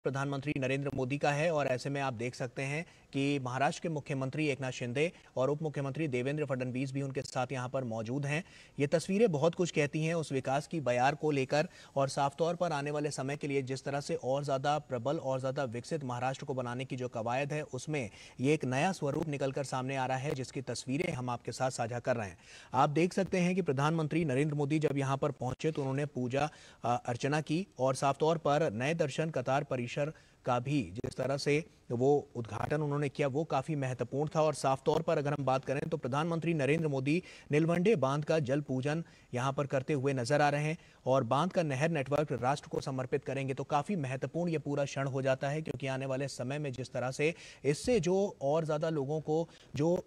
प्रधानमंत्री नरेंद्र मोदी का है और ऐसे में आप देख सकते हैं कि महाराष्ट्र के मुख्यमंत्री एकनाथ शिंदे और उप मुख्यमंत्री देवेंद्र फडणवीस भी उनके साथ यहां पर मौजूद हैं। ये तस्वीरें बहुत कुछ कहती हैं उस विकास की बयार को लेकर और साफ तौर पर आने वाले समय के लिए जिस तरह से और ज्यादा प्रबल और ज्यादा विकसित महाराष्ट्र को बनाने की जो कवायद है उसमें ये एक नया स्वरूप निकलकर सामने आ रहा है, जिसकी तस्वीरें हम आपके साथ साझा कर रहे हैं। आप देख सकते हैं कि प्रधानमंत्री नरेंद्र मोदी जब यहां पर पहुंचे तो उन्होंने पूजा अर्चना की और साफ तौर पर नए दर्शन कतार परिसर का भी जिस तरह से वो उद्घाटन उन्होंने किया वो काफी महत्वपूर्ण था। और साफ तौर पर अगर हम बात करें तो प्रधानमंत्री नरेंद्र मोदी नीलवंडे बांध का जल पूजन यहां पर करते हुए नजर आ रहे हैं और बांध का नहर नेटवर्क राष्ट्र को समर्पित करेंगे तो काफी महत्वपूर्ण ये पूरा क्षण हो जाता है, क्योंकि आने वाले समय में जिस तरह से इससे जो और ज्यादा लोगों को जो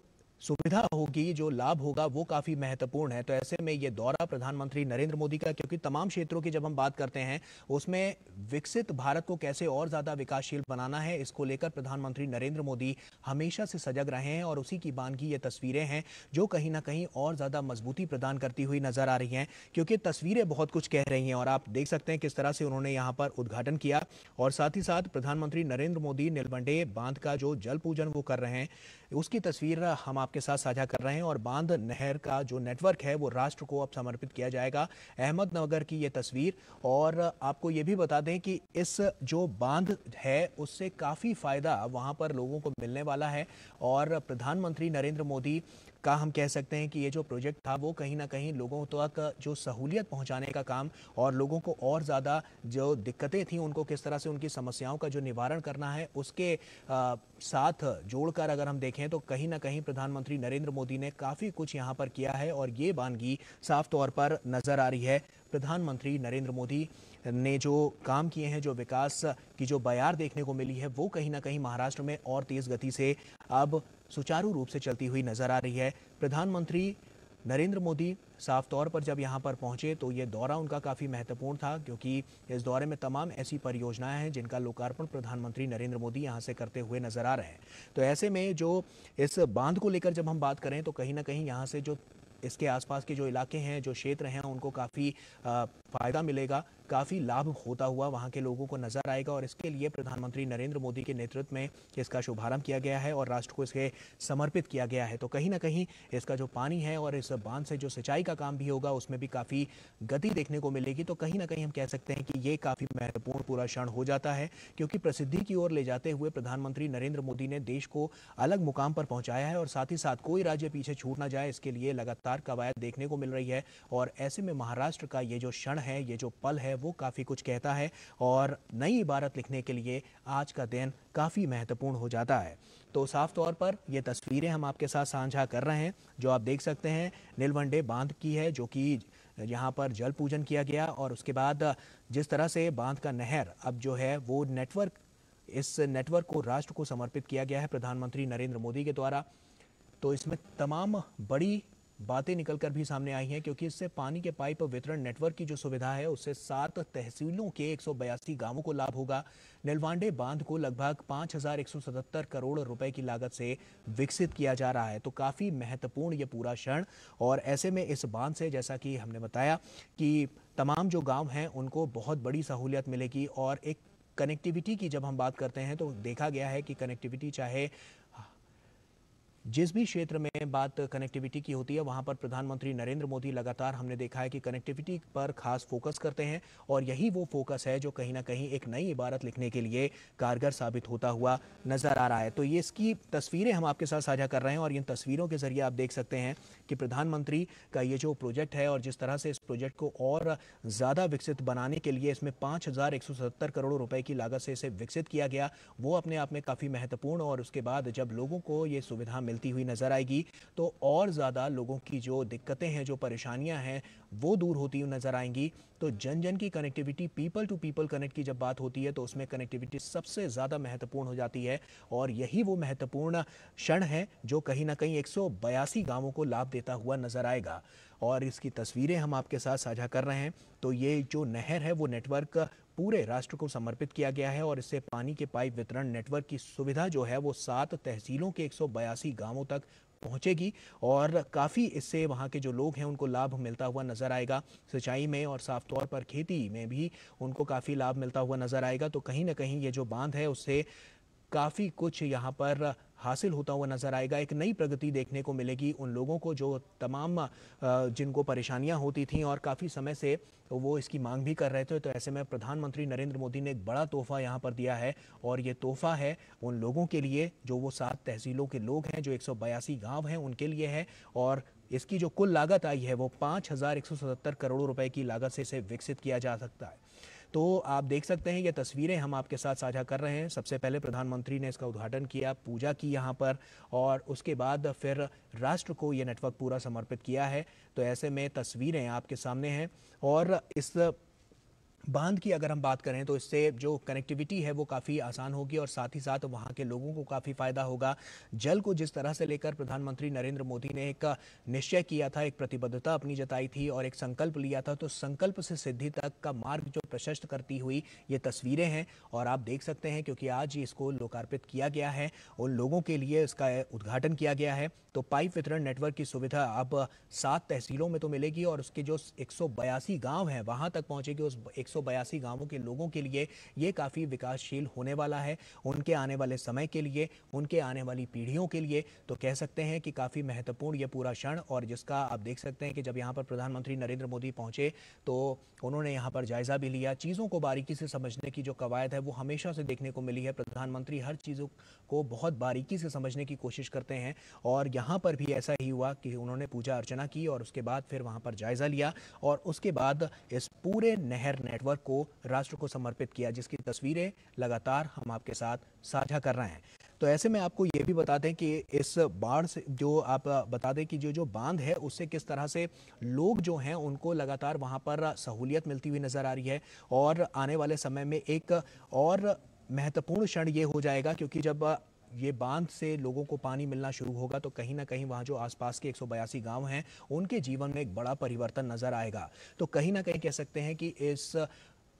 सुविधा होगी, जो लाभ होगा वो काफी महत्वपूर्ण है। तो ऐसे में ये दौरा प्रधानमंत्री नरेंद्र मोदी का, क्योंकि तमाम क्षेत्रों की जब हम बात करते हैं उसमें विकसित भारत को कैसे और ज्यादा विकासशील बनाना है, इसको लेकर प्रधानमंत्री नरेंद्र मोदी हमेशा से सजग रहे हैं और उसी की बानगी ये तस्वीरें हैं जो कहीं ना कहीं और ज्यादा मजबूती प्रदान करती हुई नजर आ रही हैं, क्योंकि तस्वीरें बहुत कुछ कह रही हैं। और आप देख सकते हैं किस तरह से उन्होंने यहाँ पर उद्घाटन किया और साथ ही साथ प्रधानमंत्री नरेंद्र मोदी नीलवंडे बांध का जो जल पूजन वो कर रहे हैं उसकी तस्वीर हम आपके साथ साझा कर रहे हैं। और बांध नहर का जो नेटवर्क है वो राष्ट्र को अब समर्पित किया जाएगा। अहमदनगर की ये तस्वीर, और आपको ये भी बता दें कि इस जो बांध है उससे काफी फायदा वहां पर लोगों को मिलने वाला है और प्रधानमंत्री नरेंद्र मोदी का हम कह सकते हैं कि ये जो प्रोजेक्ट था वो कहीं ना कहीं लोगों तक जो सहूलियत पहुंचाने का काम और लोगों को और ज़्यादा जो दिक्कतें थी उनको किस तरह से उनकी समस्याओं का जो निवारण करना है उसके साथ जोड़कर अगर हम देखें तो कहीं ना कहीं प्रधानमंत्री नरेंद्र मोदी ने काफ़ी कुछ यहाँ पर किया है और ये बानगी साफ तौर पर नज़र आ रही है। प्रधानमंत्री नरेंद्र मोदी ने जो काम किए हैं, जो विकास की जो बयार देखने को मिली है वो कहीं ना कहीं महाराष्ट्र में और तेज़ गति से अब सुचारू रूप से चलती हुई नजर आ रही है। प्रधानमंत्री नरेंद्र मोदी साफ तौर पर जब यहां पर पहुंचे तो ये दौरा उनका काफ़ी महत्वपूर्ण था, क्योंकि इस दौरे में तमाम ऐसी परियोजनाएं हैं जिनका लोकार्पण प्रधानमंत्री नरेंद्र मोदी यहां से करते हुए नजर आ रहे हैं। तो ऐसे में जो इस बांध को लेकर जब हम बात करें तो कहीं ना कहीं यहां से जो इसके आसपास के जो इलाके हैं, जो क्षेत्र हैं, उनको काफ़ी फ़ायदा मिलेगा, काफ़ी लाभ होता हुआ वहाँ के लोगों को नज़र आएगा। और इसके लिए प्रधानमंत्री नरेंद्र मोदी के नेतृत्व में इसका शुभारंभ किया गया है और राष्ट्र को इसके समर्पित किया गया है। तो कहीं ना कहीं इसका जो पानी है और इस बांध से जो सिंचाई का काम भी होगा उसमें भी काफ़ी गति देखने को मिलेगी। तो कहीं ना कहीं हम कह सकते हैं कि ये काफ़ी महत्वपूर्ण पूरा क्षण हो जाता है, क्योंकि प्रसिद्धि की ओर ले जाते हुए प्रधानमंत्री नरेंद्र मोदी ने देश को अलग मुकाम पर पहुंचाया है और साथ ही साथ कोई राज्य पीछे छूट ना जाए इसके लिए लगातार कवायद देखने को मिल रही है। और ऐसे में महाराष्ट्र का ये जो क्षण है, ये जो पल है वो काफ़ी कुछ कहता है और नई इबारत लिखने के लिए आज का दिन काफ़ी महत्वपूर्ण हो जाता है। तो साफ तौर पर ये तस्वीरें हम आपके साथ साझा कर रहे हैं जो आप देख सकते हैं नीलवंडे बांध की है, जो कि यहाँ पर जल पूजन किया गया और उसके बाद जिस तरह से बांध का नहर अब जो है वो नेटवर्क, इस नेटवर्क को राष्ट्र को समर्पित किया गया है प्रधानमंत्री नरेंद्र मोदी के द्वारा। तो इसमें तमाम बड़ी बातें निकलकर भी सामने आई हैं, क्योंकि इससे पानी के पाइप वितरण नेटवर्क की जो सुविधा है उससे 7 तहसीलों के 182 गांवों को लाभ होगा। नीलवांडे बांध को लगभग 5,177 करोड़ रुपए की लागत से विकसित किया जा रहा है। तो काफ़ी महत्वपूर्ण ये पूरा क्षण, और ऐसे में इस बांध से जैसा कि हमने बताया कि तमाम जो गाँव हैं उनको बहुत बड़ी सहूलियत मिलेगी। और एक कनेक्टिविटी की जब हम बात करते हैं तो देखा गया है कि कनेक्टिविटी चाहे जिस भी क्षेत्र में बात कनेक्टिविटी की होती है वहां पर प्रधानमंत्री नरेंद्र मोदी लगातार हमने देखा है कि कनेक्टिविटी पर खास फोकस करते हैं और यही वो फोकस है जो कहीं ना कहीं एक नई इबारत लिखने के लिए कारगर साबित होता हुआ नजर आ रहा है। तो ये इसकी तस्वीरें हम आपके साथ साझा कर रहे हैं और इन तस्वीरों के जरिए आप देख सकते हैं कि प्रधानमंत्री का ये जो प्रोजेक्ट है और जिस तरह से इस प्रोजेक्ट को और ज़्यादा विकसित बनाने के लिए इसमें 5,177 करोड़ रुपए की लागत से इसे विकसित किया गया, वो अपने आप में काफ़ी महत्वपूर्ण। और उसके बाद जब लोगों को ये सुविधा मिलती हुई नजर आएगी तो और ज़्यादा लोगों की जो दिक्कतें हैं, जो परेशानियां हैं वो दूर होती हुई नजर आएंगी। तो जन जन की connectivity, people to people connect की जब बात होती है तो उसमें कनेक्टिविटी सबसे ज़्यादा महत्वपूर्ण हो जाती है और यही वो महत्वपूर्ण क्षण है जो कहीं ना कहीं 182 गांवों को लाभ देता हुआ नजर आएगा। और इसकी तस्वीरें हम आपके साथ साझा कर रहे हैं। तो ये जो नहर है वो नेटवर्क पूरे राष्ट्र को समर्पित किया गया है और इससे पानी के पाइप वितरण नेटवर्क की सुविधा जो है वो 7 तहसीलों के 182 गांवों तक पहुंचेगी और काफ़ी इससे वहां के जो लोग हैं उनको लाभ मिलता हुआ नजर आएगा। सिंचाई में और साफ तौर पर खेती में भी उनको काफ़ी लाभ मिलता हुआ नजर आएगा। तो कहीं ना कहीं ये जो बांध है उससे काफ़ी कुछ यहाँ पर हासिल होता हुआ नजर आएगा। एक नई प्रगति देखने को मिलेगी उन लोगों को जो तमाम जिनको परेशानियां होती थी और काफ़ी समय से वो इसकी मांग भी कर रहे थे। तो ऐसे में प्रधानमंत्री नरेंद्र मोदी ने एक बड़ा तोहफा यहाँ पर दिया है और ये तोहफा है उन लोगों के लिए जो वो 7 तहसीलों के लोग हैं, जो 182 गांव हैं उनके लिए है। और इसकी जो कुल लागत आई है वो 5,177 करोड़ रुपए की लागत से इसे विकसित किया जा सकता है। तो आप देख सकते हैं ये तस्वीरें हम आपके साथ साझा कर रहे हैं। सबसे पहले प्रधानमंत्री ने इसका उद्घाटन किया, पूजा की यहाँ पर, और उसके बाद फिर राष्ट्र को ये नेटवर्क पूरा समर्पित किया है। तो ऐसे में तस्वीरें आपके सामने हैं और इस बांध की अगर हम बात करें तो इससे जो कनेक्टिविटी है वो काफ़ी आसान होगी और साथ ही साथ वहाँ के लोगों को काफ़ी फायदा होगा। जल को जिस तरह से लेकर प्रधानमंत्री नरेंद्र मोदी ने एक निश्चय किया था, एक प्रतिबद्धता अपनी जताई थी और एक संकल्प लिया था, तो संकल्प से सिद्धि तक का मार्ग जो प्रशस्त करती हुई ये तस्वीरें हैं। और आप देख सकते हैं क्योंकि आज इसको लोकार्पित किया गया है, उन लोगों के लिए इसका उद्घाटन किया गया है। तो पाइप वितरण नेटवर्क की सुविधा अब 7 तहसीलों में तो मिलेगी और उसके जो 182 गांव हैं वहां तक पहुंचेगी। उस 182 गांवों के लोगों के लिए ये काफ़ी विकासशील होने वाला है, उनके आने वाले समय के लिए, उनके आने वाली पीढ़ियों के लिए। तो कह सकते हैं कि काफ़ी महत्वपूर्ण ये पूरा क्षण, और जिसका आप देख सकते हैं कि जब यहाँ पर प्रधानमंत्री नरेंद्र मोदी पहुंचे तो उन्होंने यहाँ पर जायजा भी लिया। चीज़ों को बारीकी से समझने की जो कवायद है वो हमेशा से देखने को मिली है। प्रधानमंत्री हर चीज़ों को बहुत बारीकी से समझने की कोशिश करते हैं और यहाँ पर भी ऐसा ही हुआ कि उन्होंने पूजा अर्चना की और उसके बाद फिर वहाँ पर जायजा लिया और उसके बाद इस पूरे नहर नेटवर्क को राष्ट्र को समर्पित किया, जिसकी तस्वीरें लगातार हम आपके साथ साझा कर रहे हैं। तो ऐसे में आपको ये भी बता दें कि इस बाढ़ से जो आप बता दें कि जो बांध है उससे किस तरह से लोग जो हैं उनको लगातार वहाँ पर सहूलियत मिलती हुई नजर आ रही है। और आने वाले समय में एक और महत्वपूर्ण क्षण ये हो जाएगा क्योंकि जब ये बांध से लोगों को पानी मिलना शुरू होगा तो कहीं ना कहीं वहाँ जो आसपास के 182 गांव हैं उनके जीवन में एक बड़ा परिवर्तन नजर आएगा। तो कहीं ना कहीं कह सकते हैं कि इस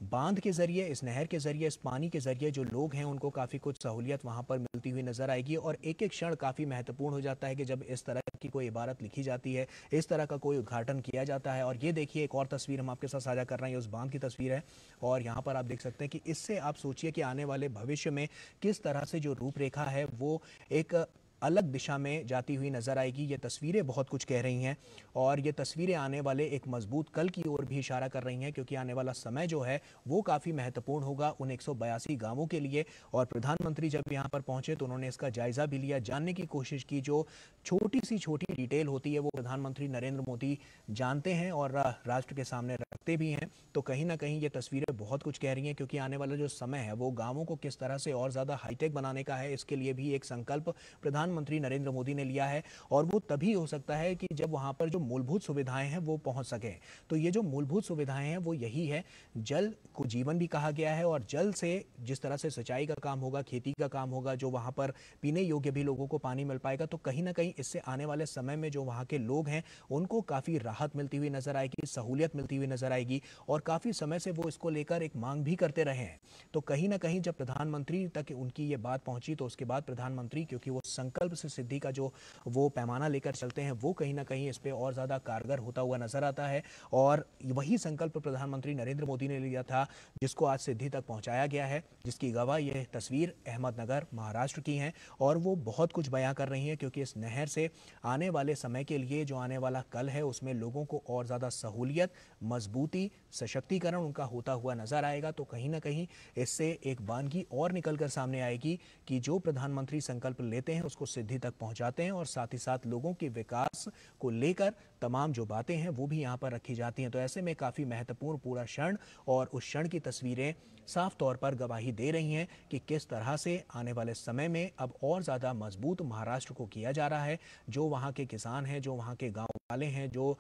बांध के जरिए, इस नहर के जरिए, इस पानी के जरिए जो लोग हैं उनको काफ़ी कुछ सहूलियत वहाँ पर मिलती हुई नजर आएगी। और एक एक क्षण काफ़ी महत्वपूर्ण हो जाता है कि जब इस तरह की कोई इबारत लिखी जाती है, इस तरह का कोई उद्घाटन किया जाता है। और ये देखिए एक और तस्वीर हम आपके साथ साझा कर रहे हैं, उस बांध की तस्वीर है और यहाँ पर आप देख सकते हैं कि इससे आप सोचिए कि आने वाले भविष्य में किस तरह से जो रूपरेखा है वो एक अलग दिशा में जाती हुई नजर आएगी। ये तस्वीरें बहुत कुछ कह रही हैं और ये तस्वीरें आने वाले एक मजबूत कल की ओर भी इशारा कर रही हैं क्योंकि आने वाला समय जो है वो काफ़ी महत्वपूर्ण होगा उन 182 गांवों के लिए। और प्रधानमंत्री जब यहाँ पर पहुंचे तो उन्होंने इसका जायजा भी लिया, जानने की कोशिश की। जो छोटी सी छोटी डिटेल होती है वो प्रधानमंत्री नरेंद्र मोदी जानते हैं और राष्ट्र के सामने रखते भी हैं। तो कहीं ना कहीं ये तस्वीरें बहुत कुछ कह रही हैं क्योंकि आने वाला जो समय है वो गाँवों को किस तरह से और ज़्यादा हाईटेक बनाने का है, इसके लिए भी एक संकल्प प्रधानमंत्री नरेंद्र मोदी ने लिया है। और वो तभी हो सकता है कि जब वहां पर जो मूलभूत सुविधाएं हैं वो पहुंच सके। तो ये जो मूलभूत सुविधाएं हैं वो यही है, जल को जीवन भी कहा गया है और जल से जिस तरह से सिंचाई का काम होगा, खेती का काम होगा, जो वहां पर पीने योग्य भी लोगों को पानी मिल पाएगा। तो कहीं ना कहीं इससे आने वाले समय में जो वहां के लोग हैं उनको काफी राहत मिलती हुई नजर आएगी, सहूलियत मिलती हुई नजर आएगी और काफी समय से वो इसको लेकर एक मांग भी करते रहे हैं। तो कहीं ना कहीं जब प्रधानमंत्री तक उनकी ये बात पहुंची तो उसके बाद प्रधानमंत्री, क्योंकि वो संकल्प से सिद्धि का जो वो पैमाना लेकर चलते हैं, वो कहीं ना कहीं इस पे और ज़्यादा कारगर होता हुआ नजर आता है। और वही संकल्प प्रधानमंत्री नरेंद्र मोदी ने लिया था जिसको आज सिद्धि तक पहुंचाया गया है, जिसकी गवाह ये तस्वीर अहमदनगर महाराष्ट्र की हैं। और वो बहुत कुछ बयां कर रही हैं क्योंकि इस नहर से आने वाले समय के लिए जो आने वाला कल है उसमें लोगों को और ज़्यादा सहूलियत, मजबूती, सशक्तिकरण उनका होता हुआ नजर आएगा। तो कहीं ना कहीं इससे एक बानगी और निकलकर सामने आएगी कि जो प्रधानमंत्री संकल्प लेते हैं उसको सिद्धि तक पहुंचाते हैं और साथ ही साथ लोगों के विकास को लेकर तमाम जो बातें हैं वो भी यहाँ पर रखी जाती हैं। तो ऐसे में काफ़ी महत्वपूर्ण पूरा क्षण और उस क्षण की तस्वीरें साफ तौर पर गवाही दे रही हैं कि किस तरह से आने वाले समय में अब और ज़्यादा मजबूत महाराष्ट्र को किया जा रहा है। जो वहाँ के किसान हैं, जो वहाँ के गाँव वाले हैं, जो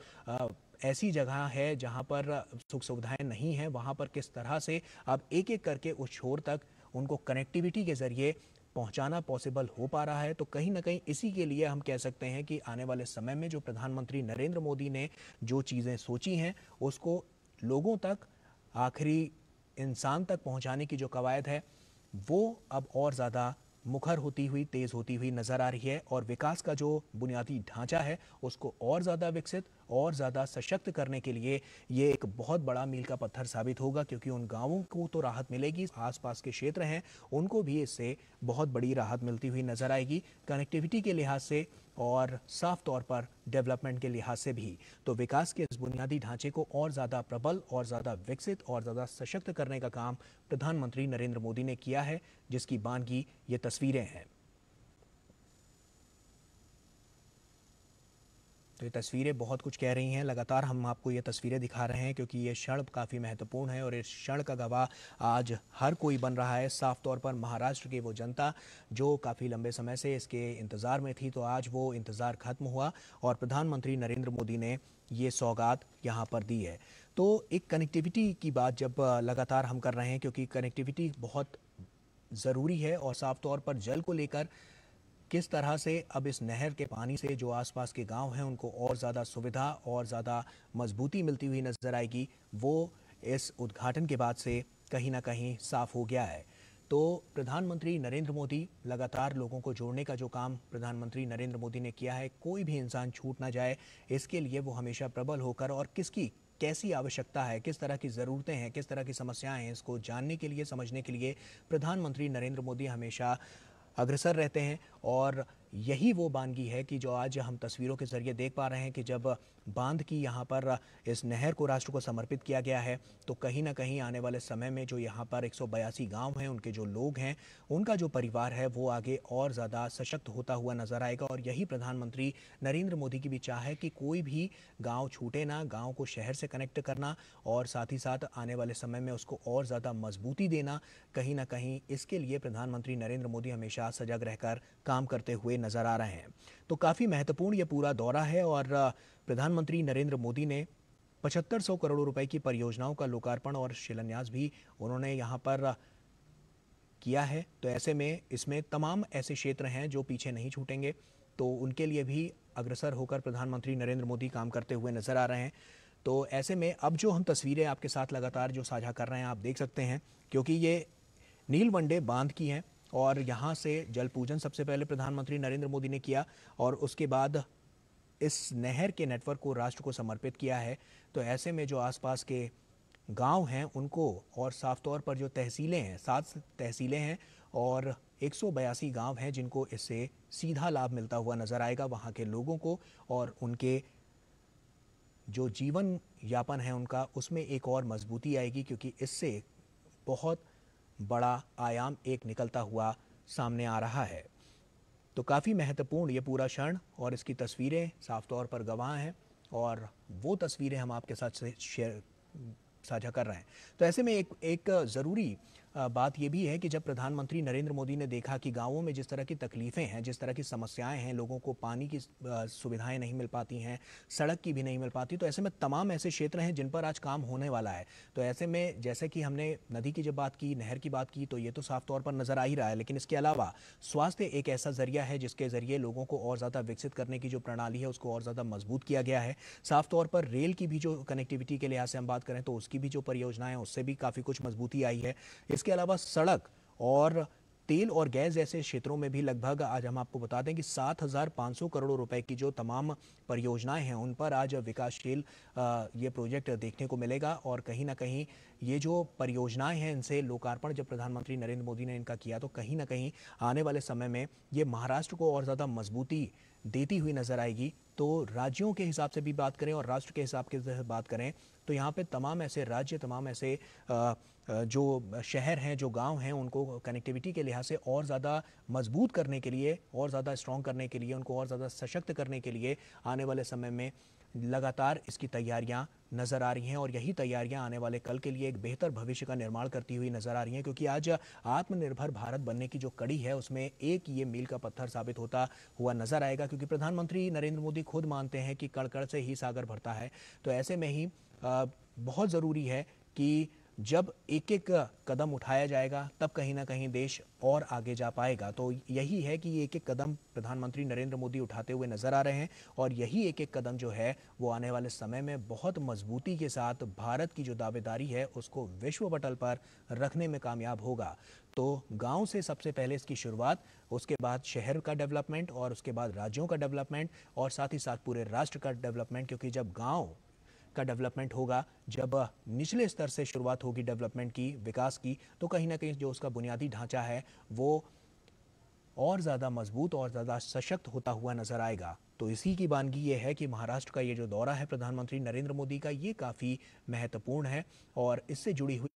ऐसी जगह है जहाँ पर सुख सुविधाएं नहीं हैं, वहाँ पर किस तरह से अब एक एक करके उस छोर तक उनको कनेक्टिविटी के जरिए पहुंचाना पॉसिबल हो पा रहा है। तो कहीं ना कहीं इसी के लिए हम कह सकते हैं कि आने वाले समय में जो प्रधानमंत्री नरेंद्र मोदी ने जो चीज़ें सोची हैं उसको लोगों तक आखिरी इंसान तक पहुंचाने की जो कवायद है वो अब और ज़्यादा मुखर होती हुई, तेज़ होती हुई नज़र आ रही है और विकास का जो बुनियादी ढांचा है उसको और ज़्यादा विकसित और ज़्यादा सशक्त करने के लिए ये एक बहुत बड़ा मील का पत्थर साबित होगा, क्योंकि उन गांवों को तो राहत मिलेगी, आसपास के क्षेत्र हैं उनको भी इससे बहुत बड़ी राहत मिलती हुई नज़र आएगी, कनेक्टिविटी के लिहाज से और साफ तौर पर डेवलपमेंट के लिहाज से भी। तो विकास के इस बुनियादी ढांचे को और ज़्यादा प्रबल और ज़्यादा विकसित और ज़्यादा सशक्त करने का काम प्रधानमंत्री नरेंद्र मोदी ने किया है, जिसकी बानगी ये तस्वीरें हैं। तो ये तस्वीरें बहुत कुछ कह रही हैं। लगातार हम आपको ये तस्वीरें दिखा रहे हैं क्योंकि ये क्षण काफ़ी महत्वपूर्ण है और इस क्षण का गवाह आज हर कोई बन रहा है। साफ तौर पर महाराष्ट्र की वो जनता जो काफ़ी लंबे समय से इसके इंतज़ार में थी, तो आज वो इंतज़ार खत्म हुआ और प्रधानमंत्री नरेंद्र मोदी ने ये सौगात यहाँ पर दी है। तो एक कनेक्टिविटी की बात जब लगातार हम कर रहे हैं, क्योंकि कनेक्टिविटी बहुत ज़रूरी है और साफ तौर पर जल को लेकर किस तरह से अब इस नहर के पानी से जो आसपास के गांव हैं उनको और ज़्यादा सुविधा और ज़्यादा मजबूती मिलती हुई नज़र आएगी, वो इस उद्घाटन के बाद से कहीं ना कहीं साफ हो गया है। तो प्रधानमंत्री नरेंद्र मोदी लगातार लोगों को जोड़ने का जो काम प्रधानमंत्री नरेंद्र मोदी ने किया है, कोई भी इंसान छूट ना जाए, इसके लिए वो हमेशा प्रबल होकर और किसकी कैसी आवश्यकता है, किस तरह की ज़रूरतें हैं, किस तरह की समस्याएं हैं, इसको जानने के लिए, समझने के लिए प्रधानमंत्री नरेंद्र मोदी हमेशा अग्रसर रहते हैं। और यही वो बानगी है कि जो आज हम तस्वीरों के जरिए देख पा रहे हैं कि जब बांध की यहाँ पर इस नहर को राष्ट्र को समर्पित किया गया है, तो कहीं ना कहीं आने वाले समय में जो यहाँ पर 182 गांव हैं, उनके जो लोग हैं, उनका जो परिवार है, वो आगे और ज़्यादा सशक्त होता हुआ नजर आएगा। और यही प्रधानमंत्री नरेंद्र मोदी की भी चाह है कि कोई भी गाँव छूटे ना, गाँव को शहर से कनेक्ट करना और साथ ही साथ आने वाले समय में उसको और ज़्यादा मजबूती देना, कहीं ना कहीं इसके लिए प्रधानमंत्री नरेंद्र मोदी हमेशा सजग रहकर काम करते हुए नजर आ रहे हैं। तो काफ़ी महत्वपूर्ण ये पूरा दौरा है और प्रधानमंत्री नरेंद्र मोदी ने 7500 करोड़ रुपए की परियोजनाओं का लोकार्पण और शिलान्यास भी उन्होंने यहाँ पर किया है। तो ऐसे में इसमें तमाम ऐसे क्षेत्र हैं जो पीछे नहीं छूटेंगे, तो उनके लिए भी अग्रसर होकर प्रधानमंत्री नरेंद्र मोदी काम करते हुए नजर आ रहे हैं। तो ऐसे में अब जो हम तस्वीरें आपके साथ लगातार जो साझा कर रहे हैं, आप देख सकते हैं, क्योंकि ये नीलवंडे बांध की हैं और यहाँ से जल पूजन सबसे पहले प्रधानमंत्री नरेंद्र मोदी ने किया और उसके बाद इस नहर के नेटवर्क को राष्ट्र को समर्पित किया है। तो ऐसे में जो आसपास के गांव हैं उनको और साफ तौर पर जो तहसीलें हैं, 7 तहसीलें हैं और 182 गांव हैं जिनको इससे सीधा लाभ मिलता हुआ नजर आएगा, वहाँ के लोगों को और उनके जो जीवन यापन है उनका, उसमें एक और मजबूती आएगी, क्योंकि इससे बहुत बड़ा आयाम एक निकलता हुआ सामने आ रहा है। तो काफ़ी महत्वपूर्ण ये पूरा क्षण और इसकी तस्वीरें साफ तौर पर गवाह हैं और वो तस्वीरें हम आपके साथ शेयर साझा कर रहे हैं। तो ऐसे में एक ज़रूरी बात यह भी है कि जब प्रधानमंत्री नरेंद्र मोदी ने देखा कि गांवों में जिस तरह की तकलीफ़ें हैं, जिस तरह की समस्याएं हैं, लोगों को पानी की सुविधाएं नहीं मिल पाती हैं, सड़क की भी नहीं मिल पाती, तो ऐसे में तमाम ऐसे क्षेत्र हैं जिन पर आज काम होने वाला है। तो ऐसे में जैसे कि हमने नदी की जब बात की, नहर की बात की, तो ये तो साफ तौर पर नज़र आ ही रहा है, लेकिन इसके अलावा स्वास्थ्य एक ऐसा जरिया है जिसके ज़रिए लोगों को और ज़्यादा विकसित करने की जो प्रणाली है उसको और ज़्यादा मजबूत किया गया है। साफ तौर पर रेल की भी जो कनेक्टिविटी के लिहाज से हम बात करें तो उसकी भी जो परियोजनाएं हैं उससे भी काफ़ी कुछ मजबूती आई है। इसके अलावा सड़क और तेल और गैस जैसे क्षेत्रों में भी लगभग आज हम आपको बता दें कि 7,500 करोड़ रुपए की जो तमाम परियोजनाएं हैं उन पर आज विकासशील ये प्रोजेक्ट देखने को मिलेगा। और कहीं ना कहीं ये जो परियोजनाएं हैं इनसे लोकार्पण जब प्रधानमंत्री नरेंद्र मोदी ने इनका किया, तो कहीं ना कहीं आने वाले समय में ये महाराष्ट्र को और ज़्यादा मजबूती देती हुई नजर आएगी। तो राज्यों के हिसाब से भी बात करें और राष्ट्र के हिसाब से बात करें तो यहाँ पे तमाम ऐसे राज्य, तमाम ऐसे जो शहर हैं, जो गांव हैं, उनको कनेक्टिविटी के लिहाज से और ज़्यादा मजबूत करने के लिए, और ज़्यादा स्ट्रॉन्ग करने के लिए, उनको और ज़्यादा सशक्त करने के लिए आने वाले समय में लगातार इसकी तैयारियां नज़र आ रही हैं। और यही तैयारियां आने वाले कल के लिए एक बेहतर भविष्य का निर्माण करती हुई नज़र आ रही हैं, क्योंकि आज आत्मनिर्भर भारत बनने की जो कड़ी है उसमें एक ये मील का पत्थर साबित होता हुआ नज़र आएगा, क्योंकि प्रधानमंत्री नरेंद्र मोदी खुद मानते हैं कि कण कण से ही सागर भरता है। तो ऐसे में ही बहुत ज़रूरी है कि जब एक एक कदम उठाया जाएगा तब कहीं ना कहीं देश और आगे जा पाएगा। तो यही है कि ये एक एक कदम प्रधानमंत्री नरेंद्र मोदी उठाते हुए नजर आ रहे हैं और यही एक एक कदम जो है वो आने वाले समय में बहुत मजबूती के साथ भारत की जो दावेदारी है उसको विश्व पटल पर रखने में कामयाब होगा। तो गांव से सबसे पहले इसकी शुरुआत, उसके बाद शहर का डेवलपमेंट और उसके बाद राज्यों का डेवलपमेंट और साथ ही साथ पूरे राष्ट्र का डेवलपमेंट, क्योंकि जब गांव का डेवलपमेंट होगा, जब निचले स्तर से शुरुआत होगी डेवलपमेंट की, विकास की, तो कहीं ना कहीं जो उसका बुनियादी ढांचा है वो और ज़्यादा मजबूत और ज़्यादा सशक्त होता हुआ नजर आएगा। तो इसी की वानगी ये है कि महाराष्ट्र का ये जो दौरा है प्रधानमंत्री नरेंद्र मोदी का, ये काफ़ी महत्वपूर्ण है और इससे जुड़ी हुई